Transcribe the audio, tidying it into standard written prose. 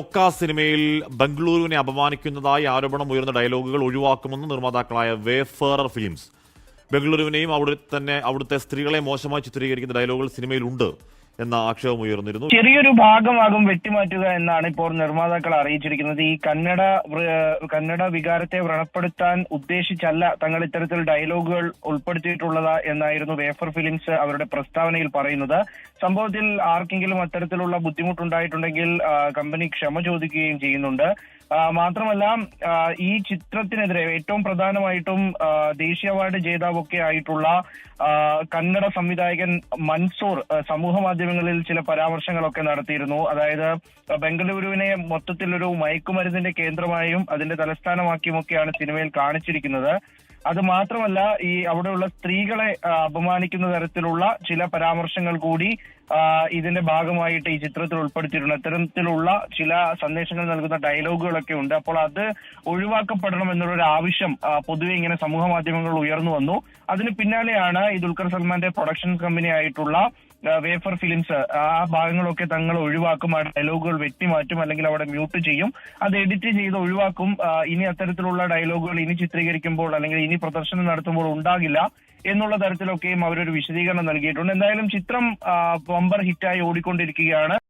ഒക്ക സിനിമയിൽ ബംഗളൂരുവിനെ അപമാനിക്കുന്നതായി ആരോപണം ഉയർന്ന ഡയലോഗുകൾ ഒഴിവാക്കുമെന്ന് നിർമ്മാതാക്കളായ വേഫറർ ഫിലിംസ്. ബംഗളൂരുവിനെയും അവിടുത്തെ സ്ത്രീകളെ മോശമായി ചിത്രീകരിക്കുന്ന ഡയലോഗുകൾ സിനിമയിലുണ്ട് എന്ന ആക്ഷേപം ഉയർന്നിരുന്നു. ചെറിയൊരു ഭാഗമാകും വെട്ടിമാറ്റുക എന്നാണ് ഇപ്പോൾ നിർമ്മാതാക്കൾ അറിയിച്ചിരിക്കുന്നത്. ഈ കന്നഡ വികാരത്തെ വ്രണപ്പെടുത്താൻ ഉദ്ദേശിച്ചല്ല തങ്ങൾ ഇത്തരത്തിൽ ഡയലോഗുകൾ ഉൾപ്പെടുത്തിയിട്ടുള്ളത് എന്നായിരുന്നു വേഫർ ഫിലിംസ് അവരുടെ പ്രസ്താവനയിൽ പറയുന്നത്. സംഭവത്തിൽ ആർക്കെങ്കിലും അത്തരത്തിലുള്ള ബുദ്ധിമുട്ടുണ്ടായിട്ടുണ്ടെങ്കിൽ കമ്പനി ക്ഷമ ചോദിക്കുകയും ചെയ്യുന്നുണ്ട്. മാത്രമല്ല ഈ ചിത്രത്തിനെതിരെ ഏറ്റവും പ്രധാനമായിട്ടും ദേശീയ അവാർഡ് ജേതാവൊക്കെ ആയിട്ടുള്ള കന്നഡ സംവിധായകൻ മൻസൂർ സമൂഹ മാധ്യമങ്ങളിൽ ചില പരാമർശങ്ങളൊക്കെ നടത്തിയിരുന്നു. അതായത് ബംഗളൂരുവിനെ മൊത്തത്തിൽ ഒരു മയക്കുമരുന്നിന്റെ കേന്ദ്രമായും അതിന്റെ തലസ്ഥാനമാക്കിയുമൊക്കെയാണ് സിനിമയിൽ കാണിച്ചിരിക്കുന്നത്. അത് മാത്രമല്ല ഈ അവിടെയുള്ള സ്ത്രീകളെ അപമാനിക്കുന്ന തരത്തിലുള്ള ചില പരാമർശങ്ങൾ കൂടി ഇതിന്റെ ഭാഗമായിട്ട് ഈ ചിത്രത്തിൽ ഉൾപ്പെടുത്തിയിട്ടുണ്ട്. അത്തരത്തിലുള്ള ചില സന്ദേശങ്ങൾ നൽകുന്ന ഡയലോഗുകളൊക്കെ ഉണ്ട്. അപ്പോൾ അത് ഒഴിവാക്കപ്പെടണം എന്നുള്ളൊരു ആവശ്യം പൊതുവെ ഇങ്ങനെ സമൂഹ മാധ്യമങ്ങളിൽ ഉയർന്നു വന്നു. അതിന് പിന്നാലെയാണ് ഈ ദുൽഖർ സൽമാന്റെ പ്രൊഡക്ഷൻ കമ്പനി ആയിട്ടുള്ള വേഫർ ഫിലിംസ് ആ ഭാഗങ്ങളൊക്കെ തങ്ങൾ ഒഴിവാക്കും, ആ ഡയലോഗുകൾ വെട്ടിമാറ്റും, അല്ലെങ്കിൽ അവിടെ മ്യൂട്ട് ചെയ്യും, അത് എഡിറ്റ് ചെയ്ത് ഒഴിവാക്കും. ഇനി അത്തരത്തിലുള്ള ഡയലോഗുകൾ ഇനി ചിത്രീകരിക്കുമ്പോൾ അല്ലെങ്കിൽ ഇനി പ്രദർശനം നടത്തുമ്പോൾ ഉണ്ടാകില്ല എന്നുള്ള തരത്തിലൊക്കെയും അവരൊരു വിശദീകരണം നൽകിയിട്ടുണ്ട്. എന്തായാലും ചിത്രം ബമ്പർ ഹിറ്റായി ഓടിക്കൊണ്ടിരിക്കുകയാണ്.